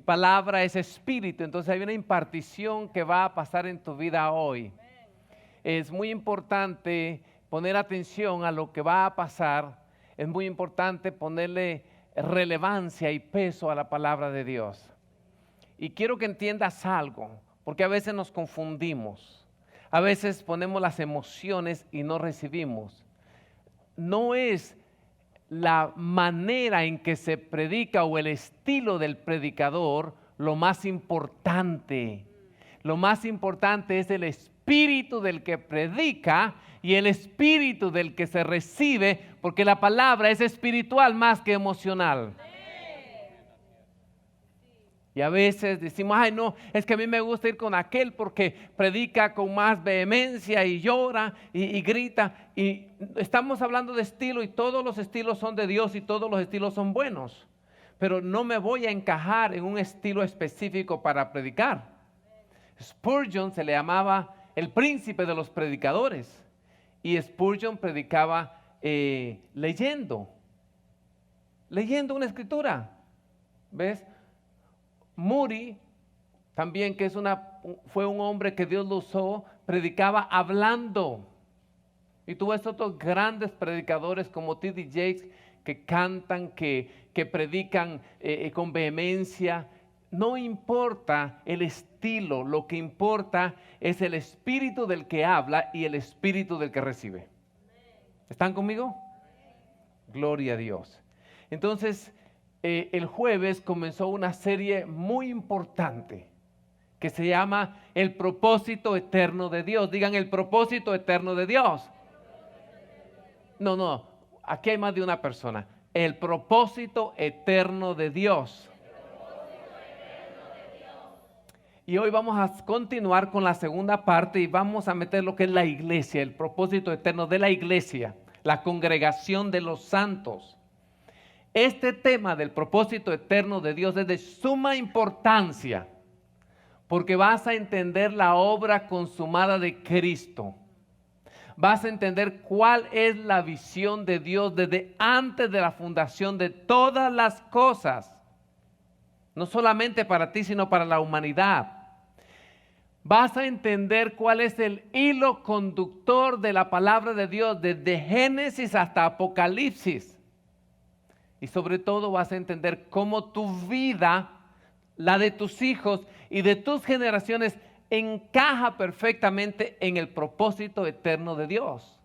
palabra es espíritu. Entonces hay una impartición que va a pasar en tu vida hoy. Es muy importante poner atención a lo que va a pasar. Es muy importante ponerle relevancia y peso a la palabra de Dios. Y quiero que entiendas algo, porque a veces nos confundimos. A veces ponemos las emociones y no recibimos. No es la manera en que se predica o el estilo del predicador lo más importante. Lo más importante es el espíritu del que predica y el espíritu del que se recibe, porque la palabra es espiritual más que emocional. Y a veces decimos, ay no, es que a mí me gusta ir con aquel porque predica con más vehemencia y llora y grita. Y estamos hablando de estilo y todos los estilos son de Dios y todos los estilos son buenos. Pero no me voy a encajar en un estilo específico para predicar. Spurgeon se le llamaba el príncipe de los predicadores. Y Spurgeon predicaba leyendo una escritura. ¿Ves? Moody, también que fue un hombre que Dios lo usó, predicaba hablando. Y tú ves otros grandes predicadores como T.D. Jakes que cantan, que predican con vehemencia. No importa el estilo, lo que importa es el espíritu del que habla y el espíritu del que recibe. ¿Están conmigo? Gloria a Dios. Entonces, el jueves comenzó una serie muy importante que se llama El propósito eterno de Dios. Digan, el propósito eterno de Dios. No, aquí hay más de una persona. El propósito eterno de Dios. Y hoy vamos a continuar con la segunda parte y vamos a meter lo que es la iglesia, el propósito eterno de la iglesia, la congregación de los santos. Este tema del propósito eterno de Dios es de suma importancia porque vas a entender la obra consumada de Cristo. Vas a entender cuál es la visión de Dios desde antes de la fundación de todas las cosas. No solamente para ti, sino para la humanidad. Vas a entender cuál es el hilo conductor de la palabra de Dios desde Génesis hasta Apocalipsis. Y sobre todo vas a entender cómo tu vida, la de tus hijos y de tus generaciones encaja perfectamente en el propósito eterno de Dios.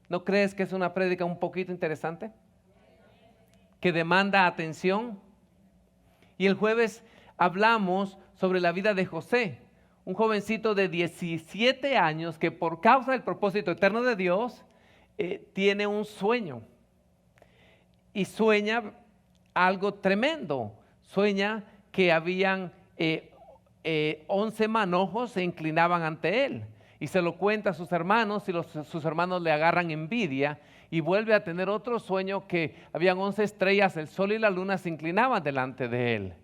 ¿No crees que es una prédica un poquito interesante? Que demanda atención. Y el jueves hablamos sobre la vida de José, un jovencito de 17 años que por causa del propósito eterno de Dios tiene un sueño. Y sueña algo tremendo. Sueña que habían 11 manojos se inclinaban ante él. Y se lo cuenta a sus hermanos y sus hermanos le agarran envidia. Y vuelve a tener otro sueño que habían 11 estrellas, el sol y la luna se inclinaban delante de él.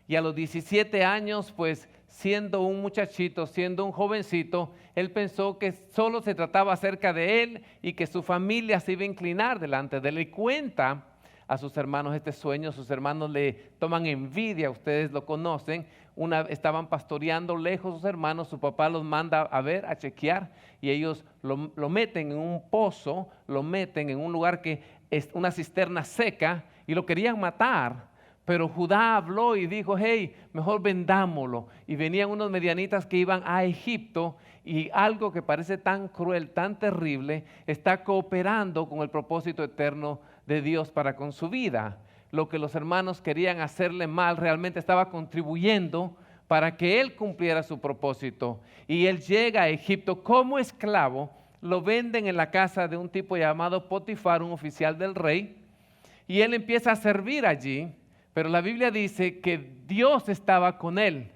Y a los 17 años, pues siendo un muchachito, siendo un jovencito, él pensó que solo se trataba acerca de él y que su familia se iba a inclinar delante de él. Y cuenta a sus hermanos este sueño, sus hermanos le toman envidia, ustedes lo conocen. Estaban pastoreando lejos sus hermanos, su papá los manda a ver, a chequear, y ellos lo meten en un pozo, lo meten en un lugar que es una cisterna seca, y lo querían matar. Pero Judá habló y dijo, hey, mejor vendámoslo. Y venían unos medianitas que iban a Egipto y algo que parece tan cruel, tan terrible, está cooperando con el propósito eterno de Dios para con su vida. Lo que los hermanos querían hacerle mal realmente estaba contribuyendo para que él cumpliera su propósito. Y él llega a Egipto como esclavo, lo venden en la casa de un tipo llamado Potifar, un oficial del rey, y él empieza a servir allí. Pero la Biblia dice que Dios estaba con él.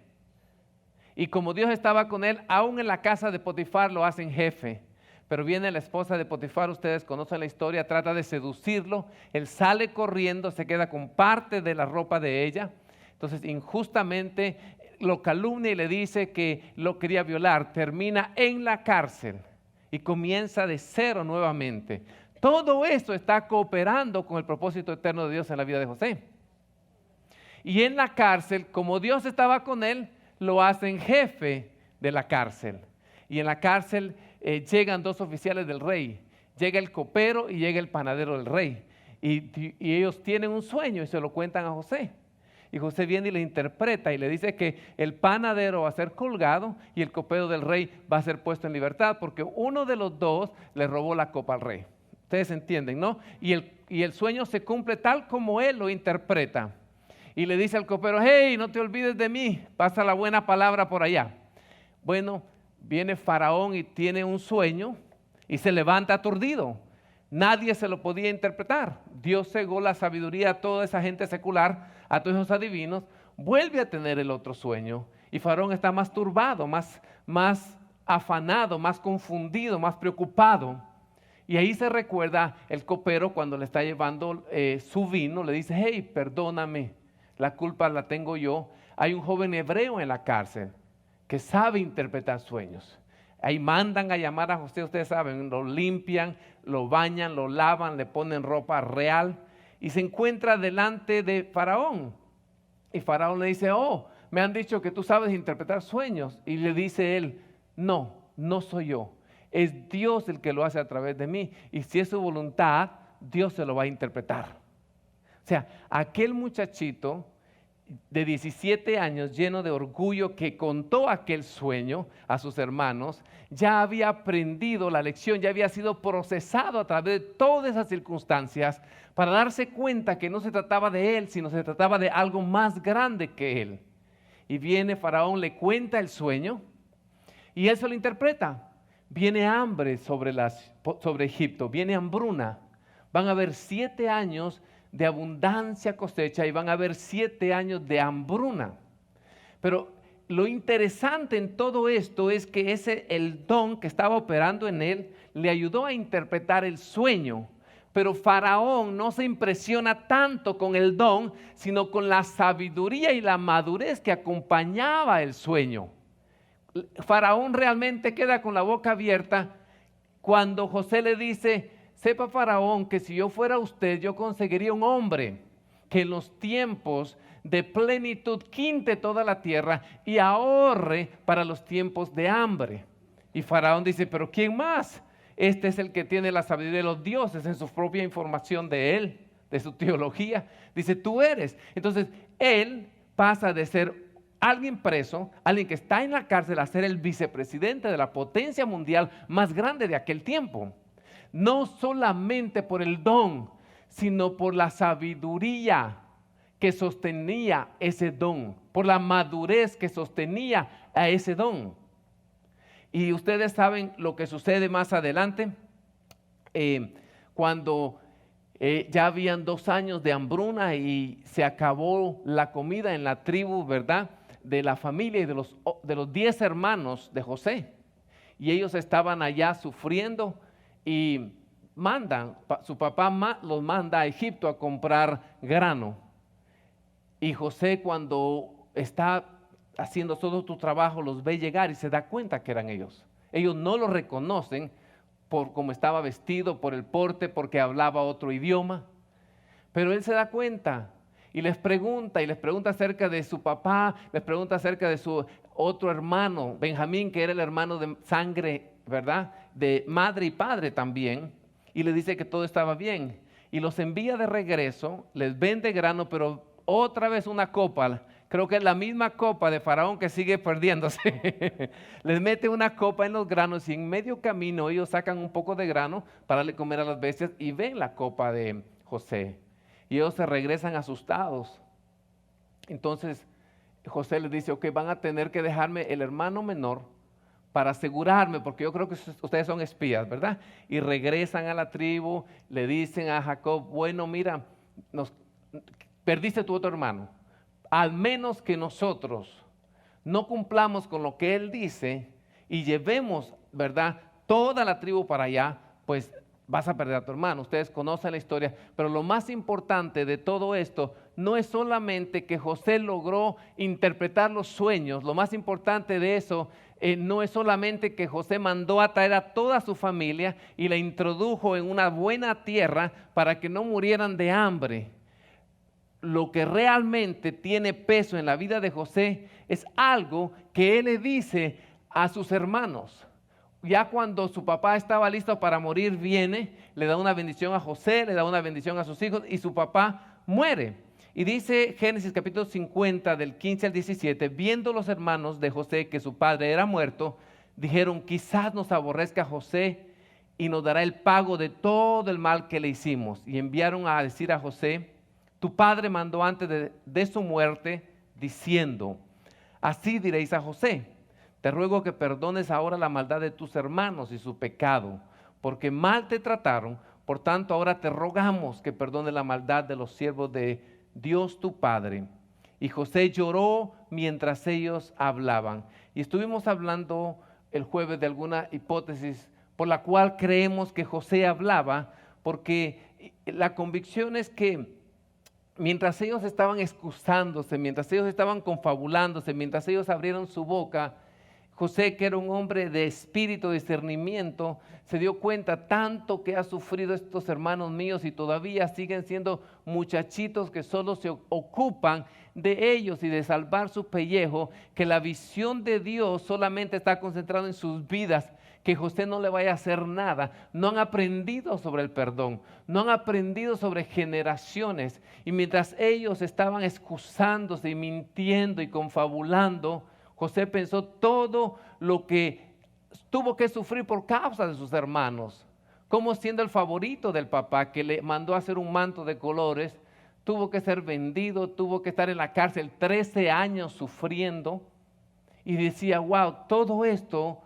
Y como Dios estaba con él, aún en la casa de Potifar lo hacen jefe. Pero viene la esposa de Potifar, ustedes conocen la historia, trata de seducirlo. Él sale corriendo, se queda con parte de la ropa de ella. Entonces injustamente lo calumnia y le dice que lo quería violar. Termina en la cárcel y comienza de cero nuevamente. Todo esto está cooperando con el propósito eterno de Dios en la vida de José. Y en la cárcel, como Dios estaba con él, lo hacen jefe de la cárcel. Y en la cárcel llegan dos oficiales del rey. Llega el copero y llega el panadero del rey. Y ellos tienen un sueño y se lo cuentan a José. Y José viene y le interpreta y le dice que el panadero va a ser colgado y el copero del rey va a ser puesto en libertad, porque uno de los dos le robó la copa al rey. Ustedes entienden, ¿no? Y el sueño se cumple tal como él lo interpreta. Y le dice al copero: hey, no te olvides de mí, pasa la buena palabra por allá. Bueno, viene Faraón y tiene un sueño y se levanta aturdido. Nadie se lo podía interpretar. Dios cegó la sabiduría a toda esa gente secular, a todos esos adivinos. Vuelve a tener el otro sueño y Faraón está más turbado, más afanado, más confundido, más preocupado. Y ahí se recuerda el copero cuando le está llevando su vino, le dice: hey, perdóname, la culpa la tengo yo. Hay un joven hebreo en la cárcel que sabe interpretar sueños. Ahí mandan a llamar a José, ustedes saben, lo limpian, lo bañan, lo lavan, le ponen ropa real y se encuentra delante de Faraón. Y Faraón le dice: oh, me han dicho que tú sabes interpretar sueños. Y le dice él: no, no soy yo. Es Dios el que lo hace a través de mí. Y si es su voluntad, Dios se lo va a interpretar. O sea, aquel muchachito de 17 años, lleno de orgullo, que contó aquel sueño a sus hermanos, ya había aprendido la lección, ya había sido procesado a través de todas esas circunstancias para darse cuenta que no se trataba de él, sino se trataba de algo más grande que él. Y viene Faraón, le cuenta el sueño y él se lo interpreta. Viene hambre sobre Egipto, viene hambruna. Van a haber 7 años de abundancia cosecha y van a haber 7 años de hambruna. Pero lo interesante en todo esto es que el don que estaba operando en él le ayudó a interpretar el sueño. Pero Faraón no se impresiona tanto con el don, sino con la sabiduría y la madurez que acompañaba el sueño. Faraón realmente queda con la boca abierta cuando José le dice: sepa Faraón que si yo fuera usted, yo conseguiría un hombre que en los tiempos de plenitud quinte toda la tierra y ahorre para los tiempos de hambre. Y Faraón dice: pero ¿quién más? Este es el que tiene la sabiduría de los dioses en su propia información de él, de su teología. Dice: tú eres. Entonces él pasa de ser alguien preso, alguien que está en la cárcel, a ser el vicepresidente de la potencia mundial más grande de aquel tiempo. No solamente por el don, sino por la sabiduría que sostenía ese don, por la madurez que sostenía a ese don. Y ustedes saben lo que sucede más adelante, cuando ya habían 2 años de hambruna y se acabó la comida en la tribu, ¿verdad?, de la familia y de los 10 hermanos de José. Y ellos estaban allá sufriendo y su papá los manda a Egipto a comprar grano. Y José, cuando está haciendo todo tu trabajo, los ve llegar y se da cuenta que eran ellos. Ellos no lo reconocen por cómo estaba vestido, por el porte, porque hablaba otro idioma. Pero él se da cuenta y les pregunta acerca de su papá, les pregunta acerca de su otro hermano, Benjamín, que era el hermano de sangre, ¿verdad?, de madre y padre también, y le dice que todo estaba bien. Y los envía de regreso, les vende grano, pero otra vez una copa, creo que es la misma copa de Faraón que sigue perdiéndose. Les mete una copa en los granos y en medio camino ellos sacan un poco de grano para darle comer a las bestias y ven la copa de José. Y ellos se regresan asustados. Entonces José les dice: ok, van a tener que dejarme el hermano menor para asegurarme, porque yo creo que ustedes son espías, ¿verdad? Y regresan a la tribu, le dicen a Jacob: bueno, mira, perdiste tu otro hermano. Al menos que nosotros no cumplamos con lo que él dice y llevemos, ¿verdad?, toda la tribu para allá, pues vas a perder a tu hermano. Ustedes conocen la historia, pero lo más importante de todo esto no es solamente que José logró interpretar los sueños. Lo más importante de eso no es solamente que José mandó a traer a toda su familia y la introdujo en una buena tierra para que no murieran de hambre. lo que realmente tiene peso en la vida de José es algo que él le dice a sus hermanos. Ya cuando su papá estaba listo para morir, viene, le da una bendición a José, le da una bendición a sus hijos y su papá muere. Y dice Génesis capítulo 50 del 15 al 17, viendo los hermanos de José que su padre era muerto, dijeron, quizás nos aborrezca José y nos dará el pago de todo el mal que le hicimos. Y enviaron a decir a José, tu padre mandó antes de su muerte, diciendo, así diréis a José, te ruego que perdones ahora la maldad de tus hermanos y su pecado, porque mal te trataron, por tanto ahora te rogamos que perdone la maldad de los siervos de Dios tu Padre. Y José lloró mientras ellos hablaban. Y estuvimos hablando el jueves de alguna hipótesis por la cual creemos que José hablaba, porque la convicción es que mientras ellos estaban excusándose, mientras ellos estaban confabulándose, mientras ellos abrieron su boca, José, que era un hombre de espíritu, de discernimiento, se dio cuenta tanto que ha sufrido estos hermanos míos y todavía siguen siendo muchachitos que solo se ocupan de ellos y de salvar su pellejo, que la visión de Dios solamente está concentrada en sus vidas, que José no le vaya a hacer nada. No han aprendido sobre el perdón, no han aprendido sobre generaciones. Y mientras ellos estaban excusándose y mintiendo y confabulando, José pensó todo lo que tuvo que sufrir por causa de sus hermanos. Como siendo el favorito del papá que le mandó a hacer un manto de colores, tuvo que ser vendido, tuvo que estar en la cárcel 13 años sufriendo. Y decía, wow, todo esto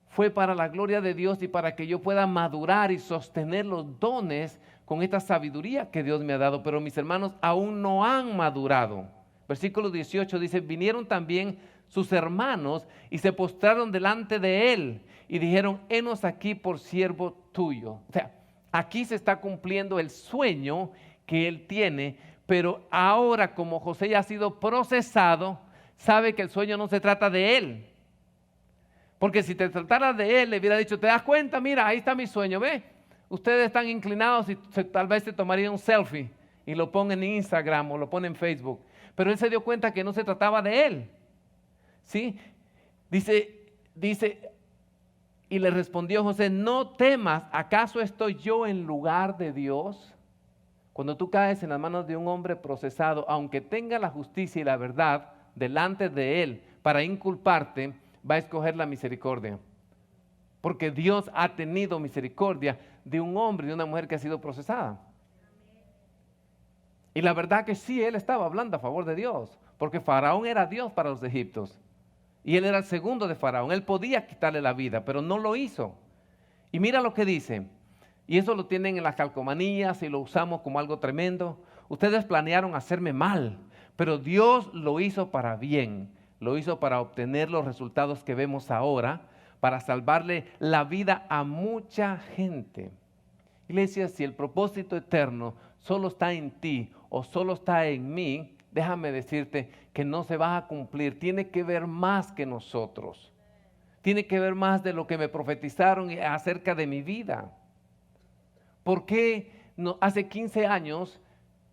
fue para la gloria de Dios y para que yo pueda madurar y sostener los dones con esta sabiduría que Dios me ha dado. Pero mis hermanos aún no han madurado. Versículo 18 dice, vinieron también sus hermanos y se postraron delante de él y dijeron, henos aquí por siervo tuyo. O sea, aquí se está cumpliendo el sueño que él tiene, pero ahora como José ya ha sido procesado, sabe que el sueño no se trata de él. Porque si te tratara de él, le hubiera dicho, ¿te das cuenta? Mira, ahí está mi sueño, ¿ve? Ustedes están inclinados y tal vez se tomaría un selfie y lo pongan en Instagram o lo ponen en Facebook. Pero él se dio cuenta que no se trataba de él. ¿Sí? Dice, y le respondió José, no temas, ¿acaso estoy yo en lugar de Dios? Cuando tú caes en las manos de un hombre procesado, aunque tenga la justicia y la verdad delante de él para inculparte, va a escoger la misericordia. Porque Dios ha tenido misericordia de un hombre y de una mujer que ha sido procesada. Y la verdad que sí, él estaba hablando a favor de Dios, porque Faraón era Dios para los egipcios. Y él era el segundo de Faraón. Él podía quitarle la vida, pero no lo hizo. Y mira lo que dice. Y eso lo tienen en las calcomanías y lo usamos como algo tremendo. Ustedes planearon hacerme mal, pero Dios lo hizo para bien. Lo hizo para obtener los resultados que vemos ahora, para salvarle la vida a mucha gente. Iglesia, si el propósito eterno solo está en ti o solo está en mí, déjame decirte que no se va a cumplir. Tiene que ver más que nosotros. Tiene que ver más de lo que me profetizaron acerca de mi vida. ¿Por qué hace 15 años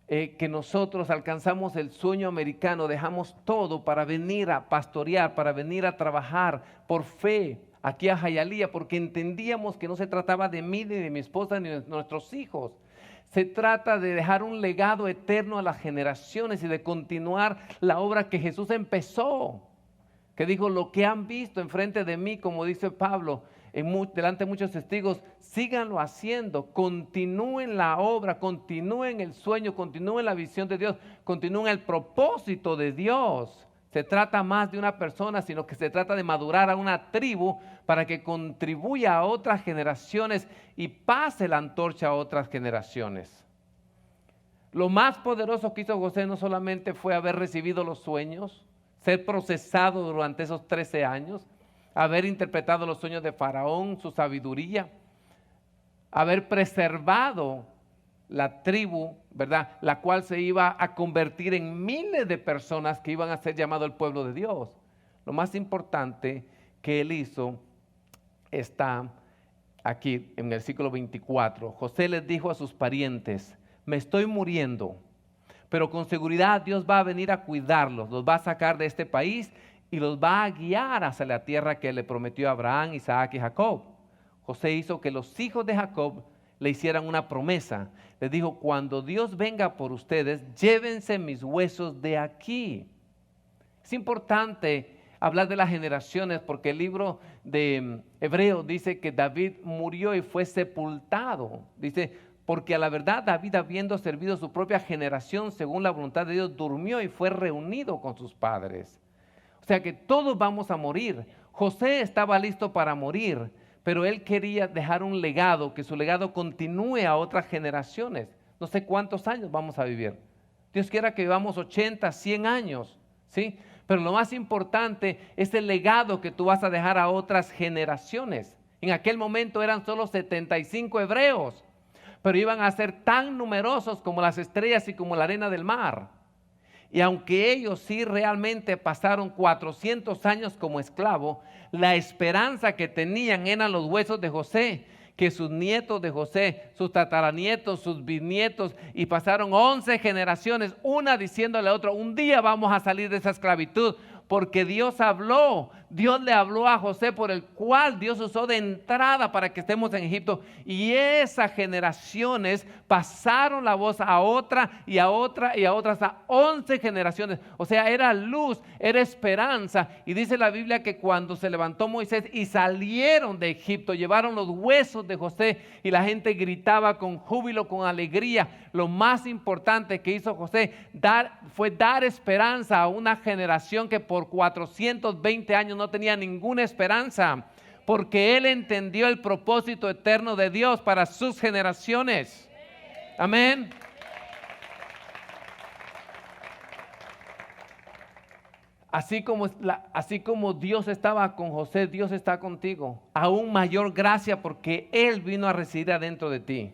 que nosotros alcanzamos el sueño americano, dejamos todo para venir a pastorear, para venir a trabajar por fe aquí a Hialeah? Porque entendíamos que no se trataba de mí, ni de mi esposa, ni de nuestros hijos. Se trata de dejar un legado eterno a las generaciones y de continuar la obra que Jesús empezó. Que dijo, lo que han visto enfrente de mí, como dice Pablo, delante de muchos testigos, síganlo haciendo, continúen la obra, continúen el sueño, continúen la visión de Dios, continúen el propósito de Dios. Se trata más de una persona, sino que se trata de madurar a una tribu para que contribuya a otras generaciones y pase la antorcha a otras generaciones. Lo más poderoso que hizo José no solamente fue haber recibido los sueños, ser procesado durante esos 13 años, haber interpretado los sueños de Faraón, su sabiduría, haber preservado la tribu, ¿verdad? La cual se iba a convertir en miles de personas que iban a ser llamado el pueblo de Dios. Lo más importante que él hizo está aquí en el versículo 24. José les dijo a sus parientes, me estoy muriendo, pero con seguridad Dios va a venir a cuidarlos, los va a sacar de este país y los va a guiar hacia la tierra que le prometió a Abraham, Isaac y Jacob. José hizo que los hijos de Jacob le hicieran una promesa. Les dijo, cuando Dios venga por ustedes, llévense mis huesos de aquí. Es importante hablar de las generaciones porque el libro de Hebreos dice que David murió y fue sepultado. Dice, porque a la verdad David, habiendo servido su propia generación según la voluntad de Dios, durmió y fue reunido con sus padres. O sea que todos vamos a morir. José estaba listo para morir, pero él quería dejar un legado, que su legado continúe a otras generaciones. No sé cuántos años vamos a vivir. Dios quiera que vivamos 80, 100 años, ¿sí? Pero lo más importante es el legado que tú vas a dejar a otras generaciones. En aquel momento eran solo 75 hebreos, pero iban a ser tan numerosos como las estrellas y como la arena del mar. Y aunque ellos sí realmente pasaron 400 años como esclavos, la esperanza que tenían eran los huesos de José, que sus nietos de José, sus tataranietos, sus bisnietos, y pasaron 11 generaciones, una diciéndole a otra, un día vamos a salir de esa esclavitud, porque Dios habló, Dios le habló a José, por el cual Dios usó de entrada para que estemos en Egipto. Y esas generaciones pasaron la voz a otra y a otra y a otra, hasta 11 generaciones. O sea, era luz, era esperanza. Y dice la Biblia que cuando se levantó Moisés y salieron de Egipto, llevaron los huesos de José y la gente gritaba con júbilo, con alegría. Lo más importante que hizo José fue dar esperanza a una generación que por 420 años no tenía ninguna esperanza, porque él entendió el propósito eterno de Dios para sus generaciones. Amén. Así como Dios estaba con José, Dios está contigo. Aún mayor gracia porque Él vino a residir adentro de ti.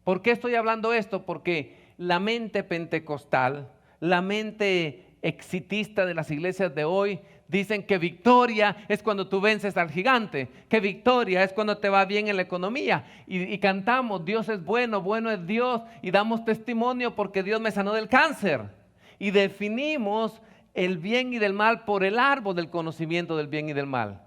¿Por qué estoy hablando esto? Porque la mente pentecostal, la mente exitista de las iglesias de hoy, dicen que victoria es cuando tú vences al gigante, que victoria es cuando te va bien en la economía. Y cantamos, Dios es bueno, bueno es Dios, y damos testimonio porque Dios me sanó del cáncer. Y definimos el bien y del mal por el árbol del conocimiento del bien y del mal.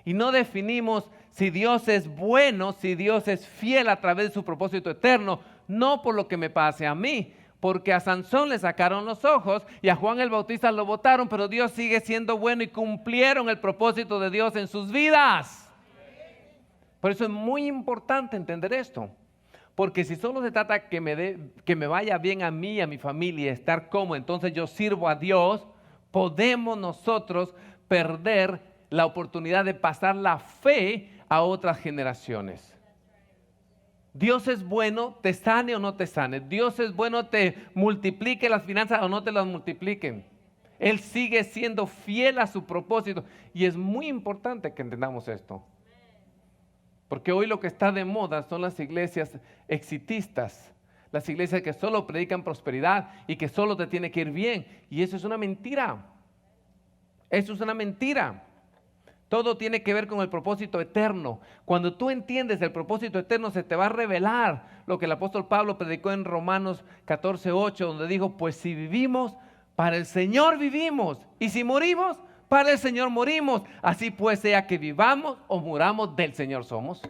Y no definimos si Dios es bueno, si Dios es fiel a través de su propósito eterno, no por lo que me pase a mí. Porque a Sansón le sacaron los ojos y a Juan el Bautista lo botaron, pero Dios sigue siendo bueno y cumplieron el propósito de Dios en sus vidas. Por eso es muy importante entender esto. Porque si solo se trata que me vaya bien a mí y a mi familia, estar cómodo, entonces yo sirvo a Dios, podemos nosotros perder la oportunidad de pasar la fe a otras generaciones. Dios es bueno, te sane o no te sane. Dios es bueno, te multiplique las finanzas o no te las multipliquen. Él sigue siendo fiel a su propósito. Y es muy importante que entendamos esto. Porque hoy lo que está de moda son las iglesias exitistas. Las iglesias que solo predican prosperidad y que solo te tiene que ir bien. Y eso es una mentira. Eso es una mentira. Todo tiene que ver con el propósito eterno. Cuando tú entiendes el propósito eterno, se te va a revelar lo que el apóstol Pablo predicó en Romanos 14:8, donde dijo, pues si vivimos, para el Señor vivimos, y si morimos, para el Señor morimos. Así pues, sea que vivamos o muramos, del Señor somos.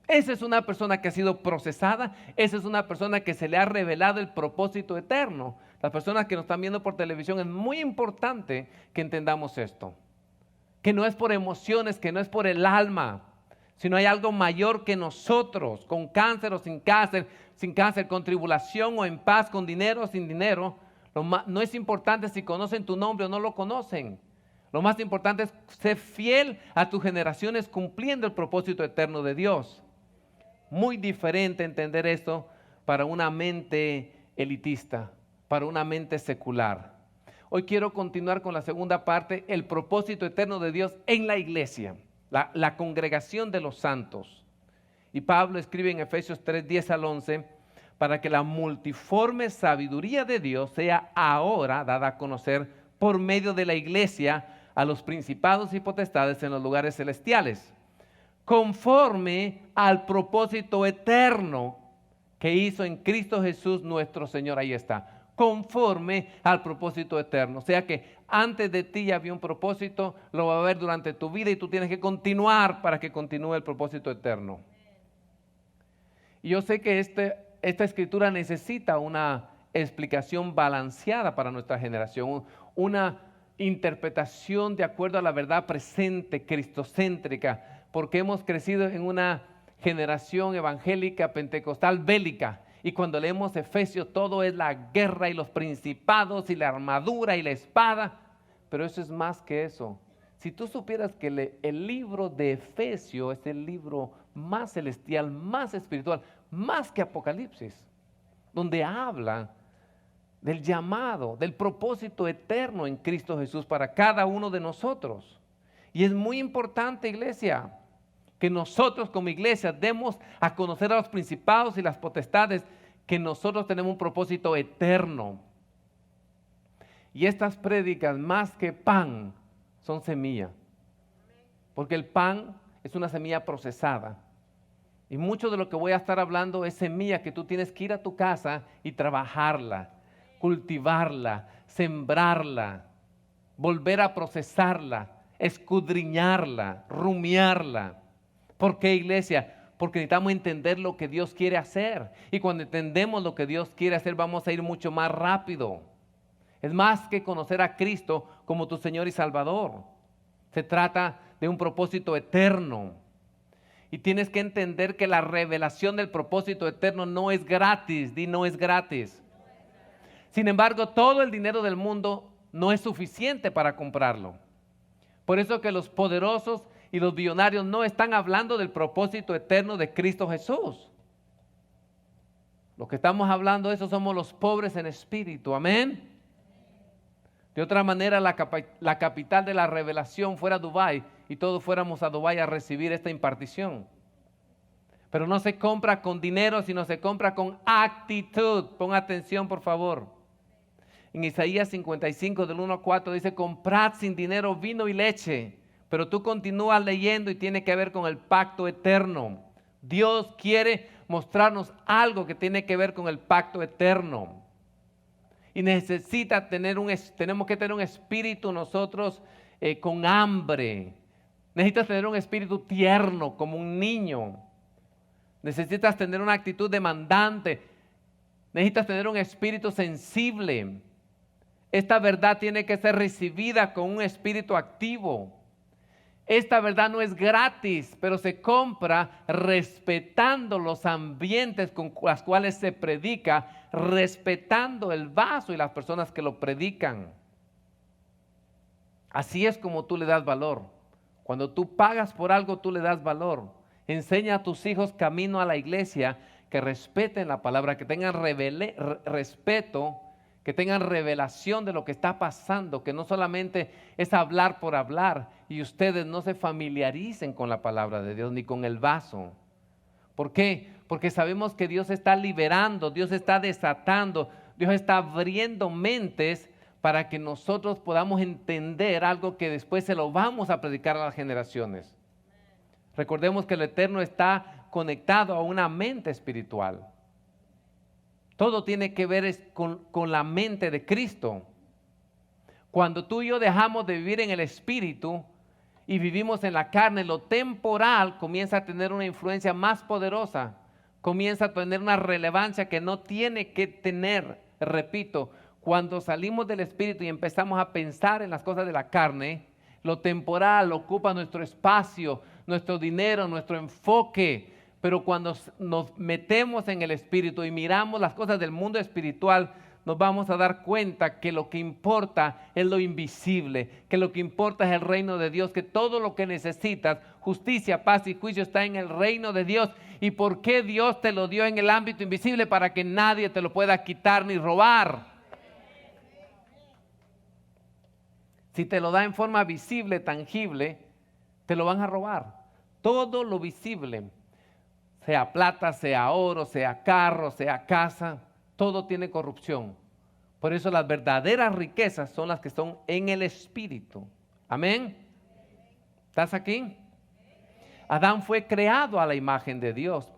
Esa es una persona que ha sido procesada, esa es una persona que se le ha revelado el propósito eterno. Las personas que nos están viendo por televisión, es muy importante que entendamos esto. Que no es por emociones, que no es por el alma, sino hay algo mayor que nosotros, con cáncer o sin cáncer, con tribulación o en paz, con dinero o sin dinero. No es importante si conocen tu nombre o no lo conocen. Lo más importante es ser fiel a tus generaciones cumpliendo el propósito eterno de Dios. Muy diferente entender esto para una mente elitista, para una mente secular. Hoy quiero continuar con la segunda parte, el propósito eterno de Dios en la iglesia, la congregación de los santos. Y Pablo escribe en Efesios 3:10 al 11, para que la multiforme sabiduría de Dios sea ahora dada a conocer por medio de la iglesia a los principados y potestades en los lugares celestiales, conforme al propósito eterno que hizo en Cristo Jesús nuestro Señor. Ahí está, conforme al propósito eterno. O sea que antes de ti ya había un propósito, lo va a haber durante tu vida y tú tienes que continuar para que continúe el propósito eterno. Y yo sé que esta escritura necesita una explicación balanceada para nuestra generación, una interpretación de acuerdo a la verdad presente, cristocéntrica, porque hemos crecido en una generación evangélica, pentecostal, bélica. Y cuando leemos Efesios, todo es la guerra y los principados y la armadura y la espada. Pero eso es más que eso. Si tú supieras que el libro de Efesios es el libro más celestial, más espiritual, más que Apocalipsis, donde habla del llamado, del propósito eterno en Cristo Jesús para cada uno de nosotros. Y es muy importante, iglesia, que nosotros como iglesia demos a conocer a los principados y las potestades que nosotros tenemos un propósito eterno. Y estas prédicas, más que pan, son semilla. Porque el pan es una semilla procesada. Y mucho de lo que voy a estar hablando es semilla que tú tienes que ir a tu casa y trabajarla, cultivarla, sembrarla, volver a procesarla, escudriñarla, rumiarla. ¿Por qué, iglesia? Porque necesitamos entender lo que Dios quiere hacer. Y cuando entendemos lo que Dios quiere hacer, vamos a ir mucho más rápido. Es más que conocer a Cristo como tu Señor y Salvador. Se trata de un propósito eterno. Y tienes que entender que la revelación del propósito eterno no es gratis. Di, no es gratis. Sin embargo, todo el dinero del mundo no es suficiente para comprarlo. Por eso que los poderosos y los billonarios no están hablando del propósito eterno de Cristo Jesús. Lo que estamos hablando de eso somos los pobres en espíritu. Amén. De otra manera, la capital de la revelación fuera Dubái y todos fuéramos a Dubái a recibir esta impartición. Pero no se compra con dinero, sino se compra con actitud. Pon atención, por favor. En Isaías 55, del 1 al 4, dice: comprad sin dinero vino y leche. Pero tú continúas leyendo y tiene que ver con el pacto eterno. Dios quiere mostrarnos algo que tiene que ver con el pacto eterno. Y tenemos que tener un espíritu nosotros con hambre. Necesitas tener un espíritu tierno, como un niño. Necesitas tener una actitud demandante. Necesitas tener un espíritu sensible. Esta verdad tiene que ser recibida con un espíritu activo. Esta verdad no es gratis, pero se compra respetando los ambientes con los cuales se predica, respetando el vaso y las personas que lo predican. Así es como tú le das valor. Cuando tú pagas por algo, tú le das valor. Enseña a tus hijos camino a la iglesia, que respeten la palabra, que tengan respeto, que tengan revelación de lo que está pasando, que no solamente es hablar por hablar, y ustedes no se familiaricen con la palabra de Dios ni con el vaso. ¿Por qué? Porque sabemos que Dios está liberando, Dios está desatando, Dios está abriendo mentes para que nosotros podamos entender algo que después se lo vamos a predicar a las generaciones. Recordemos que el Eterno está conectado a una mente espiritual. Todo tiene que ver con la mente de Cristo. Cuando tú y yo dejamos de vivir en el espíritu y vivimos en la carne, lo temporal comienza a tener una influencia más poderosa, comienza a tener una relevancia que no tiene que tener. Repito, cuando salimos del espíritu y empezamos a pensar en las cosas de la carne, lo temporal ocupa nuestro espacio, nuestro dinero, nuestro enfoque. Pero cuando nos metemos en el espíritu y miramos las cosas del mundo espiritual, nos vamos a dar cuenta que lo que importa es lo invisible, que lo que importa es el reino de Dios, que todo lo que necesitas, justicia, paz y juicio, está en el reino de Dios. ¿Y por qué Dios te lo dio en el ámbito invisible? Para que nadie te lo pueda quitar ni robar. Si te lo da en forma visible, tangible, te lo van a robar. Todo lo visible, sea plata, sea oro, sea carro, sea casa, todo tiene corrupción. Por eso las verdaderas riquezas son las que son en el espíritu. Amén. ¿Estás aquí? Adán fue creado a la imagen de Dios.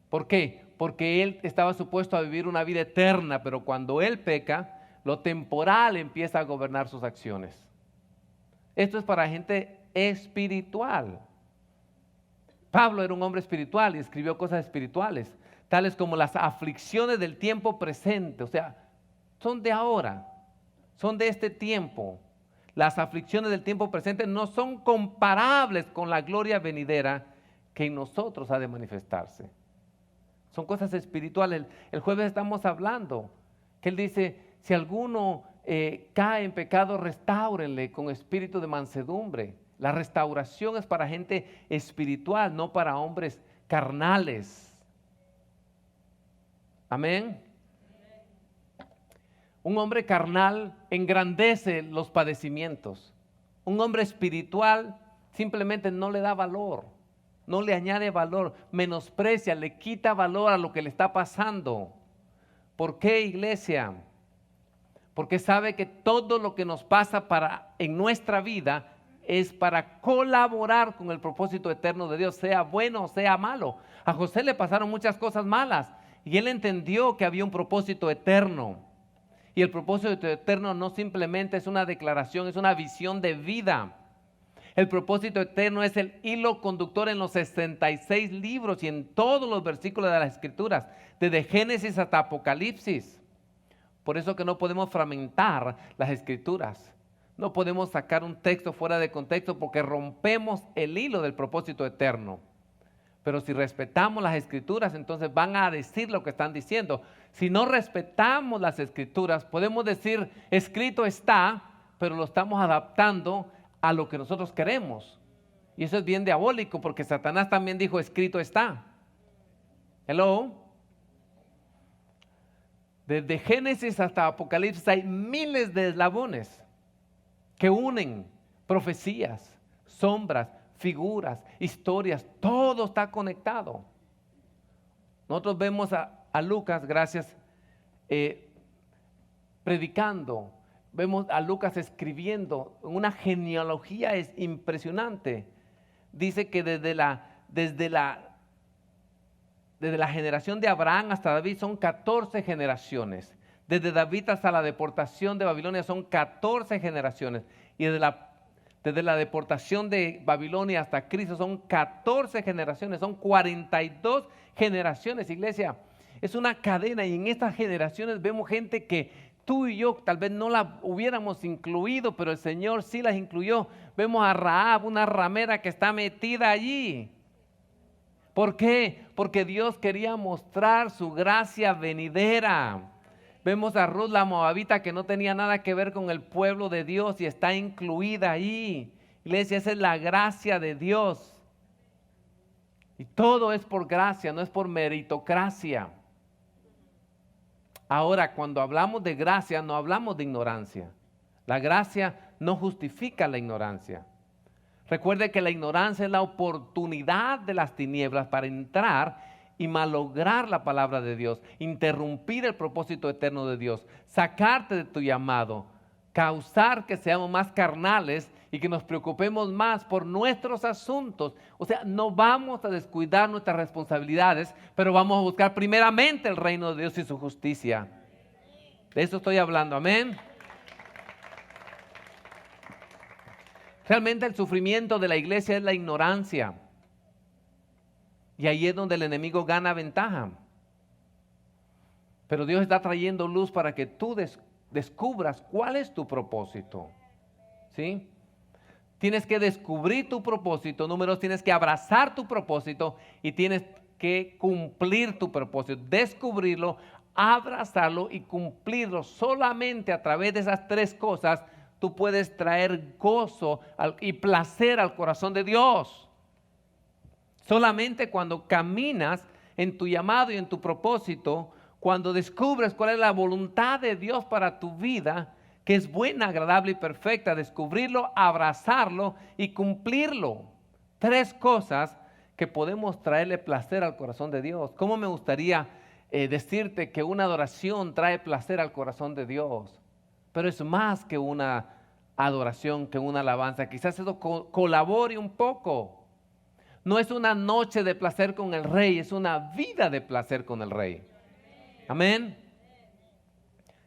¿Por qué? porque él estaba supuesto a vivir una vida eterna, pero cuando él peca, lo temporal empieza a gobernar sus acciones. Esto es para gente espiritual. Pablo era un hombre espiritual y escribió cosas espirituales, tales como las aflicciones del tiempo presente, o sea, son de ahora, son de este tiempo. Las aflicciones del tiempo presente no son comparables con la gloria venidera que en nosotros ha de manifestarse. Son cosas espirituales. El jueves estamos hablando que él dice, si alguno cae en pecado, restáurenle con espíritu de mansedumbre. La restauración es para gente espiritual, no para hombres carnales. Amén. Un hombre carnal engrandece los padecimientos. Un hombre espiritual simplemente no le da valor, no le añade valor, menosprecia, le quita valor a lo que le está pasando. ¿Por qué, iglesia? Porque sabe que todo lo que nos pasa en nuestra vida es para colaborar con el propósito eterno de Dios, sea bueno o sea malo. A José le pasaron muchas cosas malas y él entendió que había un propósito eterno. Y el propósito eterno no simplemente es una declaración, es una visión de vida. El propósito eterno es el hilo conductor en los 66 libros y en todos los versículos de las Escrituras, desde Génesis hasta Apocalipsis. Por eso que no podemos fragmentar las Escrituras. No podemos sacar un texto fuera de contexto porque rompemos el hilo del propósito eterno. Pero si respetamos las Escrituras, entonces van a decir lo que están diciendo. Si no respetamos las Escrituras, podemos decir, escrito está, pero lo estamos adaptando a lo que nosotros queremos. Y eso es bien diabólico, porque Satanás también dijo, escrito está. Hello. Desde Génesis hasta Apocalipsis hay miles de eslabones que unen profecías, sombras, figuras, historias, todo está conectado. Nosotros vemos a Lucas, gracias, predicando, vemos a Lucas escribiendo, una genealogía es impresionante. Dice que desde la generación de Abraham hasta David son 14 generaciones. Desde David hasta la deportación de Babilonia son 14 generaciones. Y desde la deportación de Babilonia hasta Cristo son 14 generaciones, son 42 generaciones, iglesia. Es una cadena y en estas generaciones vemos gente que tú y yo tal vez no la hubiéramos incluido, pero el Señor sí las incluyó. Vemos a Rahab, una ramera que está metida allí. ¿Por qué? Porque Dios quería mostrar su gracia venidera. Vemos a Ruth la moabita que no tenía nada que ver con el pueblo de Dios y está incluida ahí. Iglesia, esa es la gracia de Dios. Y todo es por gracia, no es por meritocracia. Ahora, cuando hablamos de gracia, no hablamos de ignorancia. La gracia no justifica la ignorancia. Recuerde que la ignorancia es la oportunidad de las tinieblas para entrar y malograr la palabra de Dios, interrumpir el propósito eterno de Dios, sacarte de tu llamado, causar que seamos más carnales y que nos preocupemos más por nuestros asuntos. O sea, no vamos a descuidar nuestras responsabilidades, pero vamos a buscar primeramente el reino de Dios y su justicia. De eso estoy hablando, amén. Realmente el sufrimiento de la iglesia es la ignorancia. Y ahí es donde el enemigo gana ventaja. Pero Dios está trayendo luz para que tú descubras cuál es tu propósito. ¿Sí? Tienes que descubrir tu propósito. Número dos, tienes que abrazar tu propósito y tienes que cumplir tu propósito. Descubrirlo, abrazarlo y cumplirlo. Solamente a través de esas tres cosas tú puedes traer gozo y placer al corazón de Dios. Solamente cuando caminas en tu llamado y en tu propósito, cuando descubres cuál es la voluntad de Dios para tu vida, que es buena, agradable y perfecta, descubrirlo, abrazarlo y cumplirlo. Tres cosas que podemos traerle placer al corazón de Dios. ¿Cómo me gustaría decirte que una adoración trae placer al corazón de Dios? Pero es más que una adoración, que una alabanza. Quizás eso colabore un poco. No es una noche de placer con el Rey, es una vida de placer con el Rey. Amén.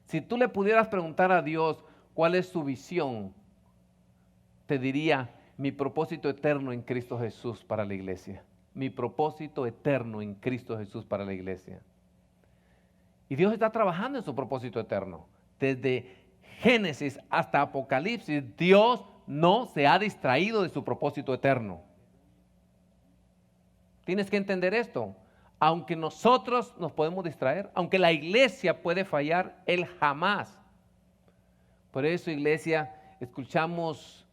Si tú le pudieras preguntar a Dios cuál es su visión, te diría: mi propósito eterno en Cristo Jesús para la iglesia. Mi propósito eterno en Cristo Jesús para la iglesia. Y Dios está trabajando en su propósito eterno. Desde Génesis hasta Apocalipsis, Dios no se ha distraído de su propósito eterno. Tienes que entender esto. Aunque nosotros nos podemos distraer, aunque la iglesia puede fallar, Él jamás. Por eso, iglesia, escuchamos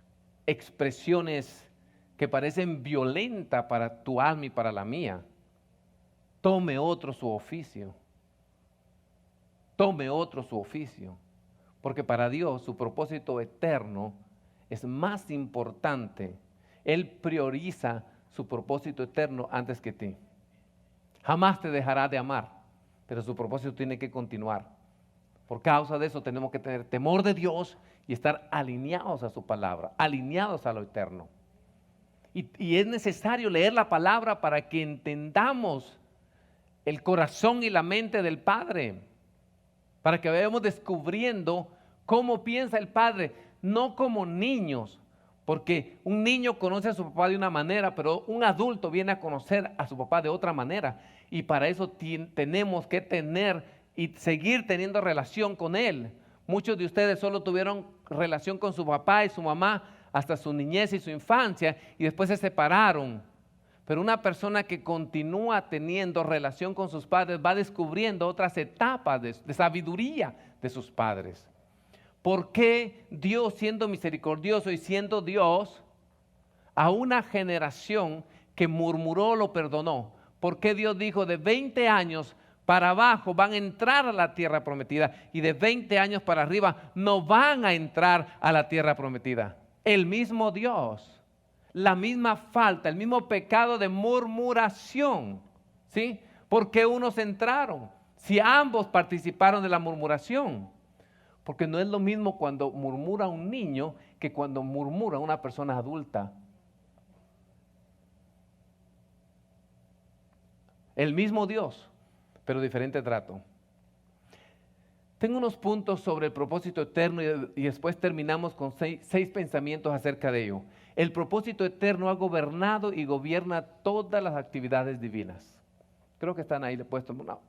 expresiones que parecen violentas para tu alma y para la mía. Tome otro su oficio. Tome otro su oficio. Porque para Dios su propósito eterno es más importante. Él prioriza su propósito eterno antes que ti. Jamás te dejará de amar, pero su propósito tiene que continuar. Por causa de eso tenemos que tener temor de Dios y estar alineados a su palabra, alineados a lo eterno. Y es necesario leer la palabra para que entendamos el corazón y la mente del Padre, para que vayamos descubriendo cómo piensa el Padre, no como niños, porque un niño conoce a su papá de una manera, pero un adulto viene a conocer a su papá de otra manera. Y para eso tenemos que tener y seguir teniendo relación con él. Muchos de ustedes solo tuvieron relación con su papá y su mamá hasta su niñez y su infancia y después se separaron. Pero una persona que continúa teniendo relación con sus padres va descubriendo otras etapas de sabiduría de sus padres. ¿Por qué Dios, siendo misericordioso y siendo Dios, a una generación que murmuró lo perdonó? ¿Por qué Dios dijo de 20 años para abajo van a entrar a la tierra prometida y de 20 años para arriba no van a entrar a la tierra prometida? El mismo Dios, la misma falta, el mismo pecado de murmuración, ¿sí? ¿Por qué unos entraron? Si ambos participaron de la murmuración. Porque no es lo mismo cuando murmura un niño que cuando murmura una persona adulta. El mismo Dios, pero diferente trato. Tengo unos puntos sobre el propósito eterno y después terminamos con seis pensamientos acerca de ello. El propósito eterno ha gobernado y gobierna todas las actividades divinas. Creo que están ahí, le puedes tomar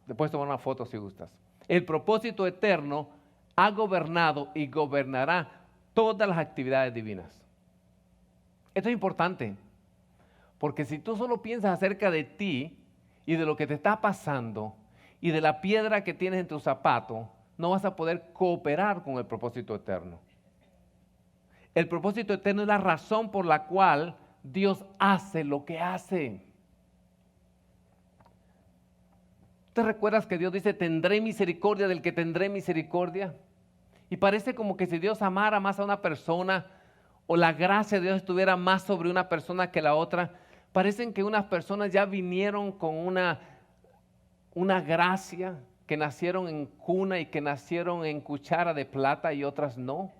una foto si gustas. El propósito eterno ha gobernado y gobernará todas las actividades divinas. Esto es importante, porque si tú solo piensas acerca de ti y de lo que te está pasando y de la piedra que tienes en tu zapato, no vas a poder cooperar con el propósito eterno. El propósito eterno es la razón por la cual Dios hace lo que hace. ¿Te recuerdas que Dios dice, tendré misericordia del que tendré misericordia? Y parece como que si Dios amara más a una persona o la gracia de Dios estuviera más sobre una persona que la otra, parecen que unas personas ya vinieron con una gracia, que nacieron en cuna y que nacieron en cuchara de plata y otras no.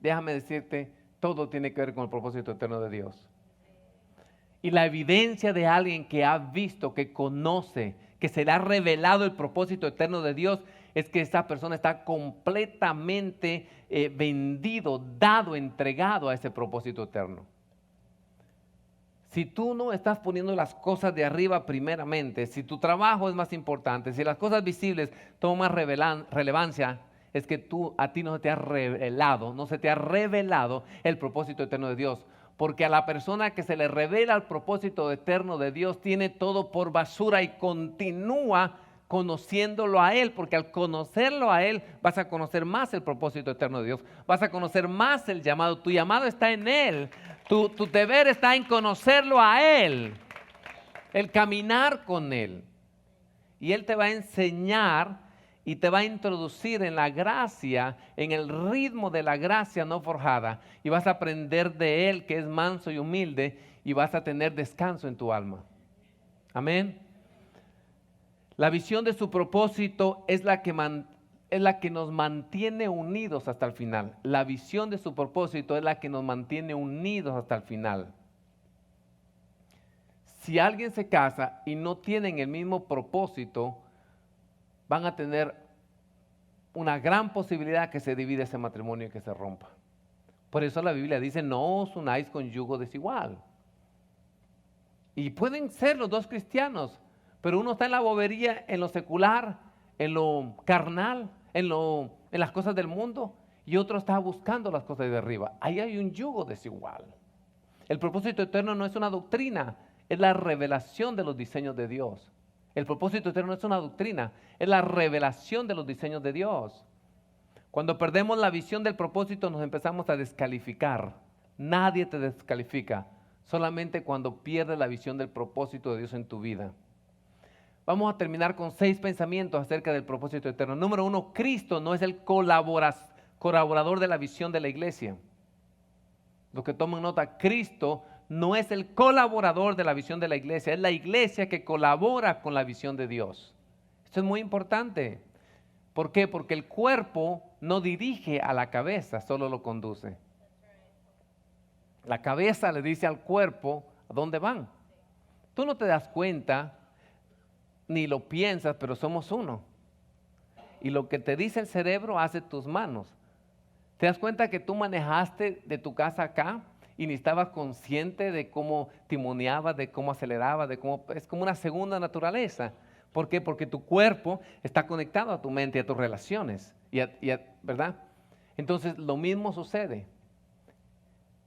Déjame decirte, todo tiene que ver con el propósito eterno de Dios. Y la evidencia de alguien que ha visto, que conoce, que se le ha revelado el propósito eterno de Dios, es que esa persona está completamente vendido, dado, entregado a ese propósito eterno. Si tú no estás poniendo las cosas de arriba primeramente, si tu trabajo es más importante, si las cosas visibles toman más relevancia, es que a ti no se te ha revelado el propósito eterno de Dios. Porque a la persona que se le revela el propósito eterno de Dios tiene todo por basura y continúa conociéndolo a Él, porque al conocerlo a Él vas a conocer más el propósito eterno de Dios, vas a conocer más el llamado. Tu llamado está en Él, tu deber está en conocerlo a Él, el caminar con Él. Y Él te va a enseñar y te va a introducir en la gracia, en el ritmo de la gracia no forjada. Y vas a aprender de Él, que es manso y humilde, y vas a tener descanso en tu alma. Amén. La visión de su propósito es la que nos mantiene unidos hasta el final. La visión de su propósito es la que nos mantiene unidos hasta el final. si alguien se casa y no tienen el mismo propósito, van a tener una gran posibilidad que se divide ese matrimonio y que se rompa. Por eso la Biblia dice, no os unáis con yugo desigual. Y pueden ser los dos cristianos, pero uno está en la bobería, en lo secular, en lo carnal, en las cosas del mundo, y otro está buscando las cosas de arriba. Ahí hay un yugo desigual. El propósito eterno no es una doctrina, es la revelación de los diseños de Dios. El propósito eterno no es una doctrina, es la revelación de los diseños de Dios. Cuando perdemos la visión del propósito nos empezamos a descalificar. Nadie te descalifica, solamente cuando pierdes la visión del propósito de Dios en tu vida. Vamos a terminar con 6 pensamientos acerca del propósito eterno. Número 1, Cristo no es el colaborador de la visión de la iglesia. Los que toman nota, Cristo no es el colaborador de la visión de la iglesia, es la iglesia que colabora con la visión de Dios. Esto es muy importante. ¿Por qué? Porque el cuerpo no dirige a la cabeza, solo lo conduce. La cabeza le dice al cuerpo a dónde van. Tú no te das cuenta, ni lo piensas, pero somos uno. Y lo que te dice el cerebro hace tus manos. ¿Te das cuenta que tú manejaste de tu casa acá y ni estabas consciente de cómo timoneabas, de cómo acelerabas, es como una segunda naturaleza? ¿Por qué? Porque tu cuerpo está conectado a tu mente y a tus relaciones, ¿verdad? Entonces lo mismo sucede.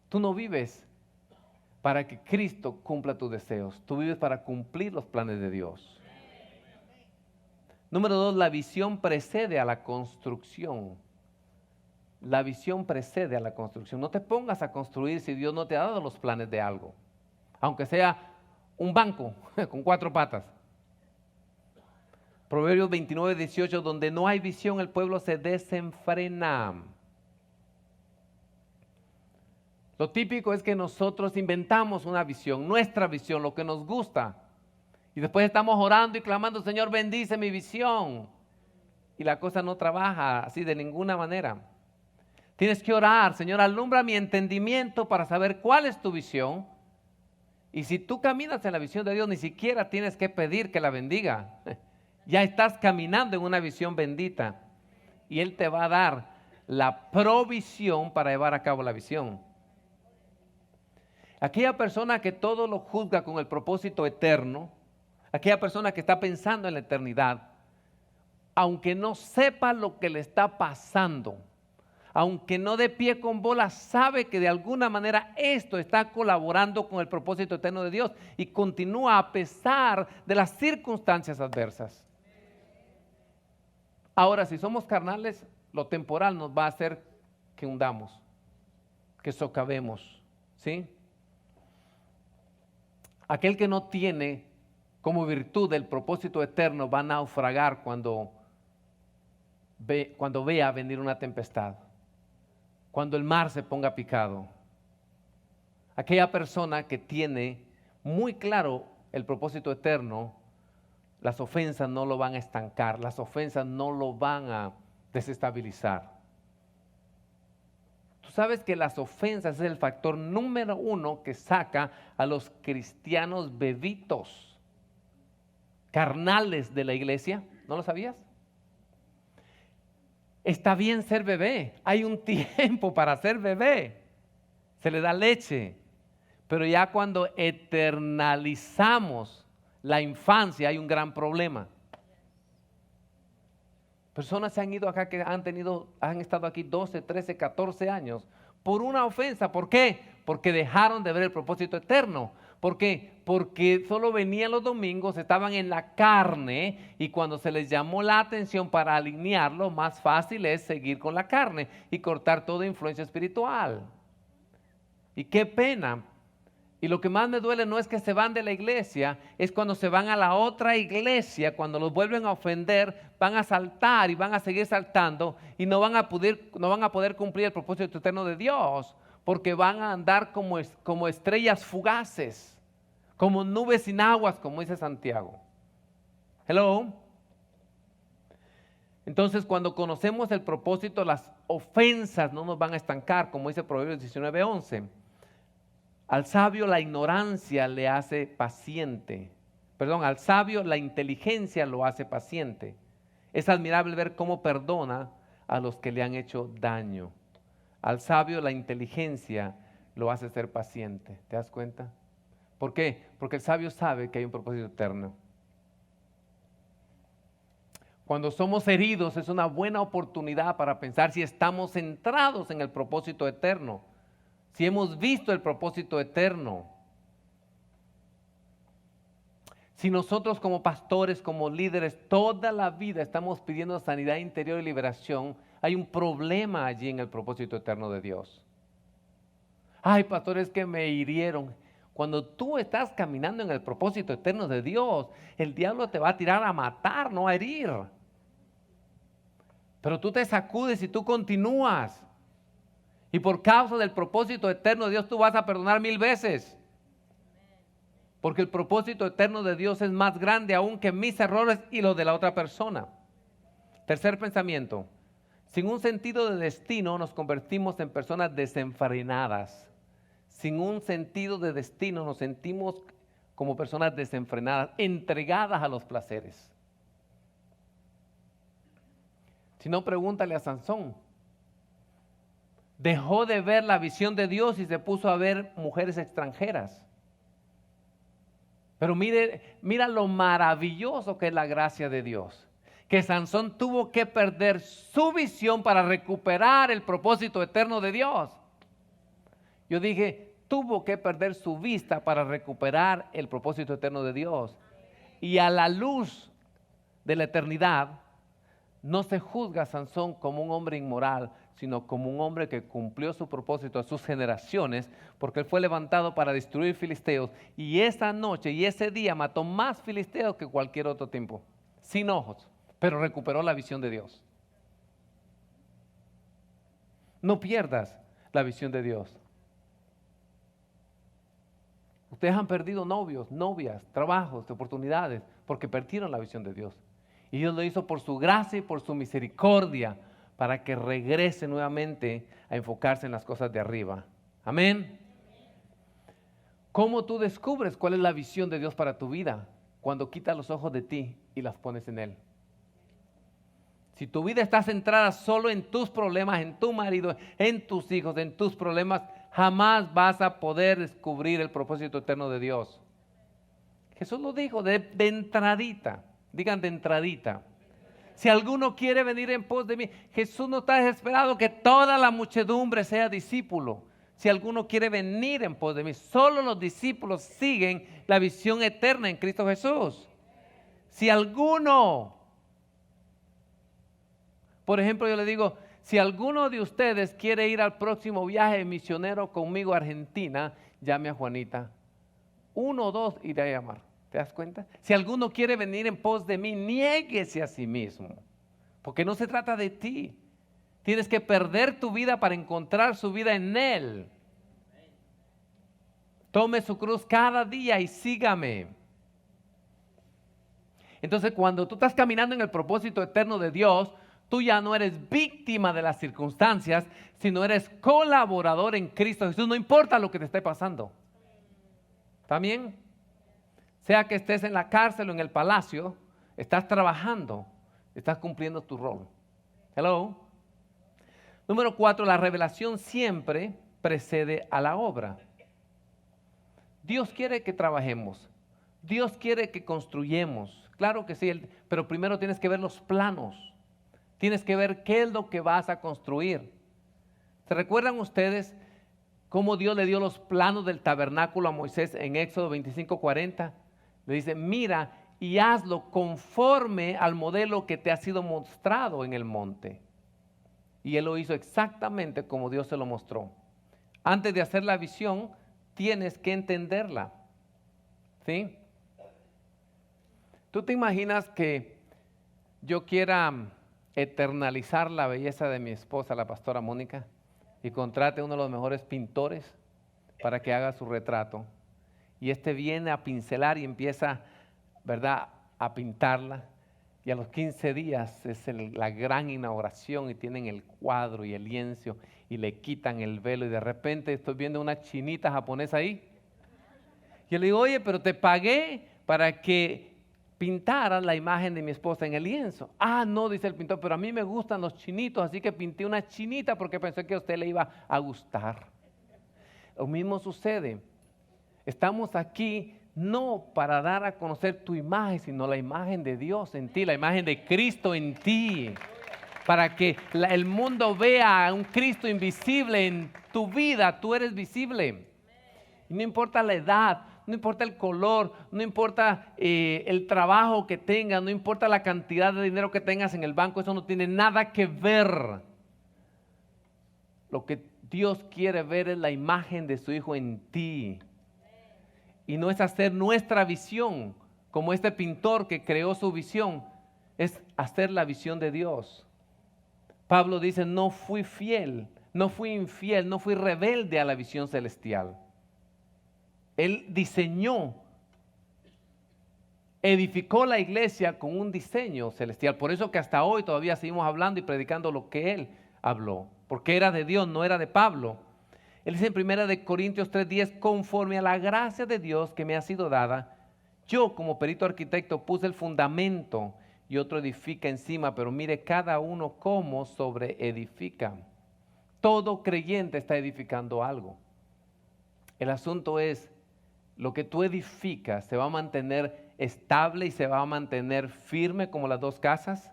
Tú no vives para que Cristo cumpla tus deseos, tú vives para cumplir los planes de Dios. Número 2, la visión precede a la construcción. La visión precede a la construcción. No te pongas a construir si Dios no te ha dado los planes de algo, aunque sea un banco con 4 patas. Proverbios 29:18, donde no hay visión el pueblo se desenfrena. Lo típico es que nosotros inventamos una visión, nuestra visión, lo que nos gusta. Y después estamos orando y clamando, Señor, bendice mi visión. Y la cosa no trabaja así de ninguna manera. Tienes que orar, Señor, alumbra mi entendimiento para saber cuál es tu visión. Y si tú caminas en la visión de Dios, ni siquiera tienes que pedir que la bendiga. Ya estás caminando en una visión bendita. Y Él te va a dar la provisión para llevar a cabo la visión. Aquella persona que todo lo juzga con el propósito eterno, aquella persona que está pensando en la eternidad, aunque no sepa lo que le está pasando, aunque no dé pie con bola, sabe que de alguna manera esto está colaborando con el propósito eterno de Dios y continúa a pesar de las circunstancias adversas. Ahora, si somos carnales, lo temporal nos va a hacer que hundamos, que socavemos, ¿sí? Aquel que no tiene como virtud el propósito eterno va a naufragar cuando vea venir una tempestad, cuando el mar se ponga picado. Aquella persona que tiene muy claro el propósito eterno, las ofensas no lo van a estancar, las ofensas no lo van a desestabilizar. Tú sabes que las ofensas es el factor número 1 que saca a los cristianos bebitos, carnales de la iglesia. ¿No lo sabías? Está bien ser bebé, hay un tiempo para ser bebé, se le da leche, pero ya cuando eternalizamos la infancia hay un gran problema. Personas se han ido acá que han estado aquí 12, 13, 14 años por una ofensa. ¿Por qué? Porque dejaron de ver el propósito eterno. ¿Por qué? Porque solo venían los domingos, estaban en la carne y cuando se les llamó la atención para alinearlo, más fácil es seguir con la carne y cortar toda influencia espiritual. Y qué pena. Y lo que más me duele no es que se van de la iglesia, es cuando se van a la otra iglesia, cuando los vuelven a ofender, van a saltar y van a seguir saltando y no van a poder cumplir el propósito eterno de Dios, porque van a andar como estrellas fugaces, como nubes sin aguas, como dice Santiago. Hello. Entonces, cuando conocemos el propósito, las ofensas no nos van a estancar, como dice Proverbios 19:11. Al sabio la ignorancia le hace paciente. Perdón, al sabio la inteligencia lo hace paciente. Es admirable ver cómo perdona a los que le han hecho daño. Al sabio la inteligencia lo hace ser paciente. ¿Te das cuenta? ¿Por qué? Porque el sabio sabe que hay un propósito eterno. Cuando somos heridos es una buena oportunidad para pensar si estamos centrados en el propósito eterno, si hemos visto el propósito eterno. Si nosotros como pastores, como líderes, toda la vida estamos pidiendo sanidad interior y liberación, hay un problema allí en el propósito eterno de Dios. Ay, pastores, que me hirieron. Cuando tú estás caminando en el propósito eterno de Dios, el diablo te va a tirar a matar, no a herir. Pero tú te sacudes y tú continúas. Y por causa del propósito eterno de Dios, tú vas a perdonar 1000 veces. Porque el propósito eterno de Dios es más grande aún que mis errores y los de la otra persona. Tercer pensamiento. Sin un sentido de destino nos convertimos en personas desenfrenadas. Sin un sentido de destino nos sentimos como personas desenfrenadas, entregadas a los placeres. Si no, pregúntale a Sansón. Dejó de ver la visión de Dios y se puso a ver mujeres extranjeras. Pero mira lo maravilloso que es la gracia de Dios. Que Sansón tuvo que perder su visión para recuperar el propósito eterno de Dios. Yo dije, tuvo que perder su vista para recuperar el propósito eterno de Dios. Y a la luz de la eternidad, no se juzga a Sansón como un hombre inmoral, sino como un hombre que cumplió su propósito a sus generaciones, porque él fue levantado para destruir filisteos, y esa noche y ese día mató más filisteos que cualquier otro tiempo, sin ojos, pero recuperó la visión de Dios. No pierdas la visión de Dios. Ustedes han perdido novios, novias, trabajos, oportunidades, porque perdieron la visión de Dios. Y Dios lo hizo por su gracia y por su misericordia, para que regrese nuevamente a enfocarse en las cosas de arriba. Amén. ¿Cómo tú descubres cuál es la visión de Dios para tu vida? Cuando quitas los ojos de ti y las pones en Él. Si tu vida está centrada solo en tus problemas, en tu marido, en tus hijos, en tus problemas, jamás vas a poder descubrir el propósito eterno de Dios. Jesús lo dijo de entradita. Digan de entradita. Si alguno quiere venir en pos de mí, Jesús no está desesperado que toda la muchedumbre sea discípulo. Si alguno quiere venir en pos de mí, solo los discípulos siguen la visión eterna en Cristo Jesús. Si alguno, por ejemplo, yo le digo, si alguno de ustedes quiere ir al próximo viaje misionero conmigo a Argentina, llame a Juanita. 1 o 2 iré a llamar. ¿Te das cuenta? Si alguno quiere venir en pos de mí, niéguese a sí mismo. Porque no se trata de ti. Tienes que perder tu vida para encontrar su vida en Él. Tome su cruz cada día y sígame. Entonces, cuando tú estás caminando en el propósito eterno de Dios, tú ya no eres víctima de las circunstancias, sino eres colaborador en Cristo Jesús. No importa lo que te esté pasando. ¿Está bien? Sea que estés en la cárcel o en el palacio, estás trabajando, estás cumpliendo tu rol. Hello. Número 4, la revelación siempre precede a la obra. Dios quiere que trabajemos. Dios quiere que construyamos. Claro que sí, pero primero tienes que ver los planos. Tienes que ver qué es lo que vas a construir. ¿Se recuerdan ustedes cómo Dios le dio los planos del tabernáculo a Moisés en Éxodo 25:40? Le dice, mira y hazlo conforme al modelo que te ha sido mostrado en el monte. Y él lo hizo exactamente como Dios se lo mostró. Antes de hacer la visión, tienes que entenderla. ¿Sí? ¿Tú te imaginas que yo quiera eternalizar la belleza de mi esposa, la pastora Mónica, y contrate a uno de los mejores pintores para que haga su retrato? Y este viene a pincelar y empieza, ¿verdad?, a pintarla. Y a los 15 días es la gran inauguración y tienen el cuadro y el lienzo. y le quitan el velo y de repente estoy viendo una chinita japonesa ahí. Yo le digo, oye, pero te pagué para que pintaras la imagen de mi esposa en el lienzo. Ah, no, dice el pintor, pero a mí me gustan los chinitos, así que pinté una chinita porque pensé que a usted le iba a gustar. Lo mismo sucede. Estamos aquí no para dar a conocer tu imagen, sino la imagen de Dios en ti, la imagen de Cristo en ti. Para que el mundo vea a un Cristo invisible en tu vida, tú eres visible. Y no importa la edad, no importa el color, no importa el trabajo que tengas, no importa la cantidad de dinero que tengas en el banco, eso no tiene nada que ver. Lo que Dios quiere ver es la imagen de su Hijo en ti. Y no es hacer nuestra visión, como este pintor que creó su visión, es hacer la visión de Dios. Pablo dice, no fui fiel, no fui infiel, no fui rebelde a la visión celestial. Él diseñó, edificó la iglesia con un diseño celestial. Por eso que hasta hoy todavía seguimos hablando y predicando lo que él habló. Porque era de Dios, no era de Pablo. Él dice en 1 Corintios 3:10, conforme a la gracia de Dios que me ha sido dada, yo como perito arquitecto puse el fundamento y otro edifica encima, pero mire cada uno cómo sobre edifica. Todo creyente está edificando algo. El asunto es, lo que tú edificas, ¿se va a mantener estable y se va a mantener firme como las dos casas?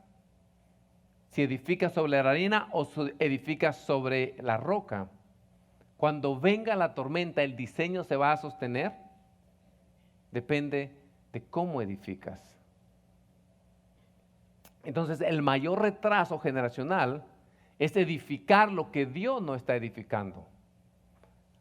Si edificas sobre la arena o edificas sobre la roca. Cuando venga la tormenta, ¿el diseño se va a sostener? Depende de cómo edificas. Entonces, el mayor retraso generacional es edificar lo que Dios no está edificando.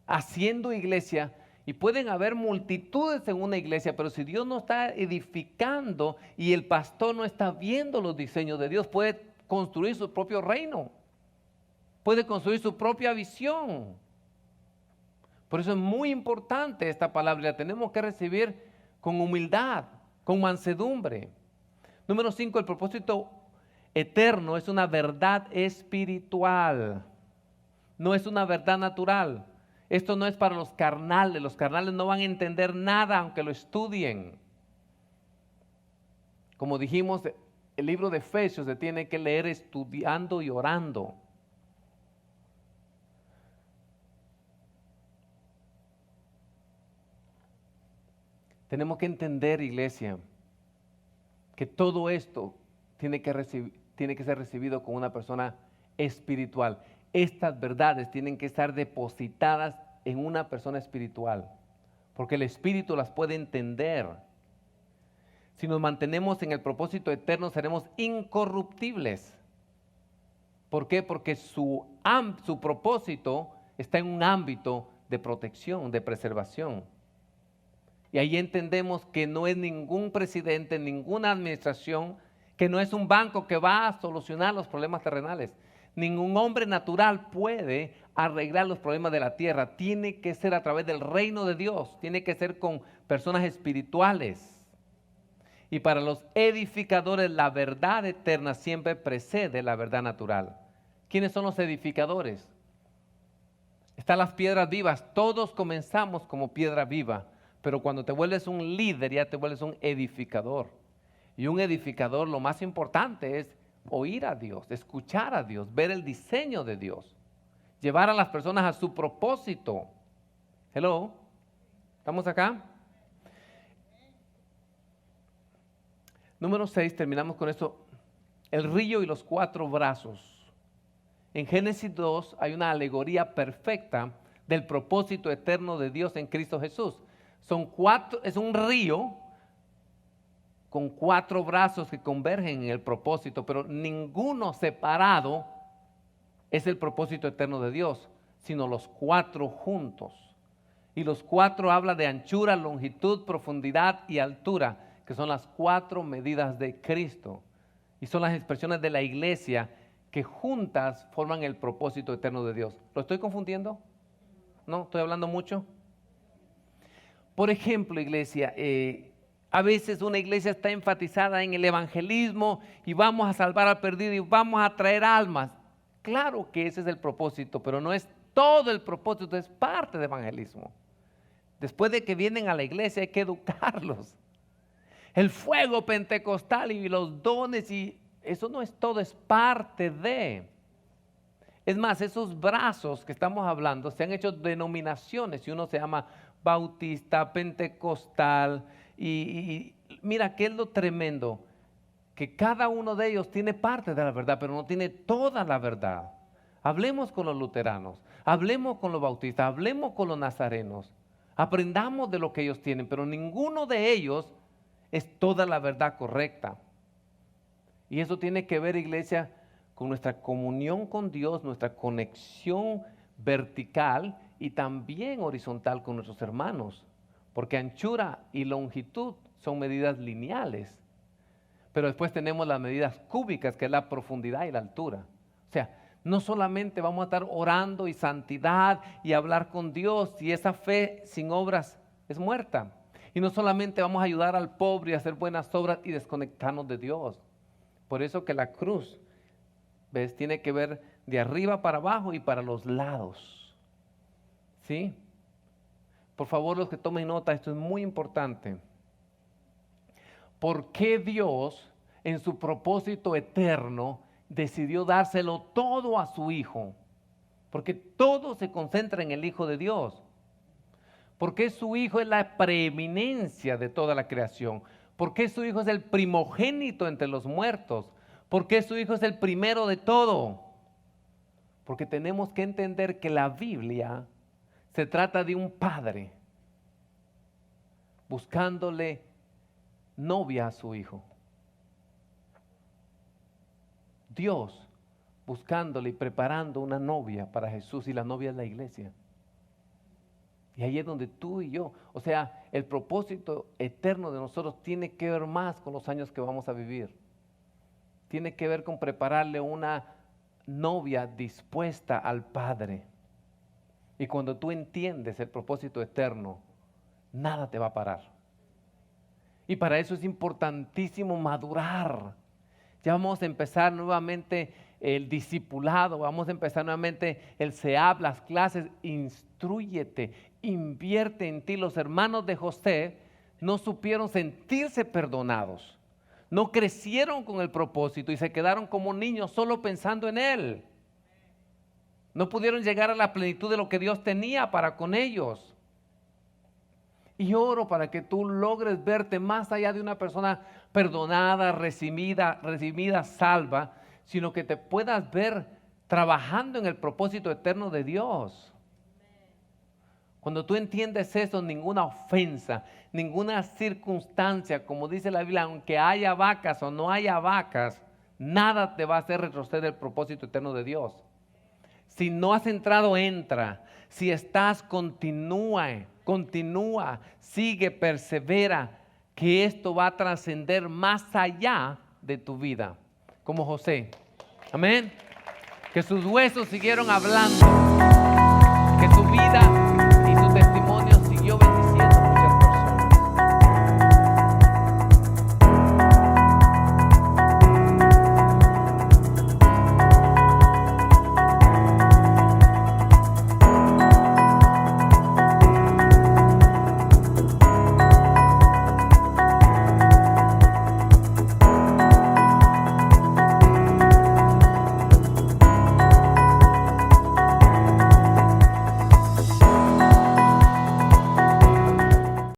Haciendo iglesia, y pueden haber multitudes en una iglesia, pero si Dios no está edificando y el pastor no está viendo los diseños de Dios, puede construir su propio reino, puede construir su propia visión. Por eso es muy importante esta palabra, la tenemos que recibir con humildad, con mansedumbre. Número 5, el propósito eterno es una verdad espiritual, no es una verdad natural. Esto no es para los carnales no van a entender nada aunque lo estudien. Como dijimos, el libro de Efesios se tiene que leer estudiando y orando. Tenemos que entender, iglesia, que todo esto tiene que ser recibido con una persona espiritual. Estas verdades tienen que estar depositadas en una persona espiritual, porque el espíritu las puede entender. Si nos mantenemos en el propósito eterno, seremos incorruptibles. ¿Por qué? Porque su propósito está en un ámbito de protección, de preservación. Y ahí entendemos que no es ningún presidente, ninguna administración, que no es un banco que va a solucionar los problemas terrenales. Ningún hombre natural puede arreglar los problemas de la tierra. Tiene que ser a través del reino de Dios. Tiene que ser con personas espirituales. Y para los edificadores, la verdad eterna siempre precede la verdad natural. ¿Quiénes son los edificadores? Están las piedras vivas. Todos comenzamos como piedra viva. Pero cuando te vuelves un líder, ya te vuelves un edificador. Y un edificador, lo más importante es oír a Dios, escuchar a Dios, ver el diseño de Dios, llevar a las personas a su propósito. Hello, ¿estamos acá? Número 6, terminamos con esto. El río y los 4 brazos. En Génesis 2 hay una alegoría perfecta del propósito eterno de Dios en Cristo Jesús. Es un río con 4 brazos que convergen en el propósito, pero ninguno separado es el propósito eterno de Dios, sino los 4 juntos. Y los 4 habla de anchura, longitud, profundidad y altura, que son las 4 medidas de Cristo. Y son las expresiones de la iglesia que juntas forman el propósito eterno de Dios. ¿Lo estoy confundiendo? ¿No? ¿Estoy hablando mucho? Por ejemplo, iglesia, a veces una iglesia está enfatizada en el evangelismo y vamos a salvar al perdido y vamos a traer almas. Claro que ese es el propósito, pero no es todo el propósito, es parte de evangelismo. Después de que vienen a la iglesia hay que educarlos. El fuego pentecostal y los dones, y eso no es todo, es parte de. Es más, esos brazos que estamos hablando se han hecho denominaciones, y uno se llama bautista, pentecostal, y mira qué es lo tremendo, que cada uno de ellos tiene parte de la verdad, pero no tiene toda la verdad. Hablemos con los luteranos, hablemos con los bautistas, hablemos con los nazarenos, aprendamos de lo que ellos tienen, pero ninguno de ellos es toda la verdad correcta. Y eso tiene que ver, iglesia, con nuestra comunión con Dios, nuestra conexión vertical y también horizontal con nuestros hermanos, porque anchura y longitud son medidas lineales, pero después tenemos las medidas cúbicas, que es la profundidad y la altura. O sea, no solamente vamos a estar orando y santidad y hablar con Dios, y esa fe sin obras es muerta. Y no solamente vamos a ayudar al pobre y hacer buenas obras y desconectarnos de Dios. Por eso que la cruz, ¿ves?, tiene que ver de arriba para abajo y para los lados. ¿Sí? Por favor, los que tomen nota, esto es muy importante. ¿Por qué Dios, en su propósito eterno, decidió dárselo todo a su Hijo? Porque todo se concentra en el Hijo de Dios. Porque su Hijo es la preeminencia de toda la creación. Porque su Hijo es el primogénito entre los muertos. Porque su Hijo es el primero de todo. Porque tenemos que entender que la Biblia se trata de un padre buscándole novia a su Hijo. Dios buscándole y preparando una novia para Jesús, y la novia es la iglesia. Y ahí es donde tú y yo, o sea, el propósito eterno de nosotros tiene que ver más con los años que vamos a vivir. Tiene que ver con prepararle una novia dispuesta al Padre. Y cuando tú entiendes el propósito eterno, nada te va a parar. Y para eso es importantísimo madurar. Ya vamos a empezar nuevamente el discipulado, vamos a empezar nuevamente el SEAP, las clases. Instrúyete, invierte en ti. Los hermanos de José no supieron sentirse perdonados, no crecieron con el propósito y se quedaron como niños solo pensando en él. No pudieron llegar a la plenitud de lo que Dios tenía para con ellos. Y oro para que tú logres verte más allá de una persona perdonada, recibida, salva, sino que te puedas ver trabajando en el propósito eterno de Dios. Cuando tú entiendes eso, ninguna ofensa, ninguna circunstancia, como dice la Biblia, aunque haya vacas o no haya vacas, nada te va a hacer retroceder el propósito eterno de Dios. Si no has entrado, entra. Si estás, continúa, sigue, persevera, que esto va a trascender más allá de tu vida, como José. Amén. Que sus huesos siguieron hablando, que su vida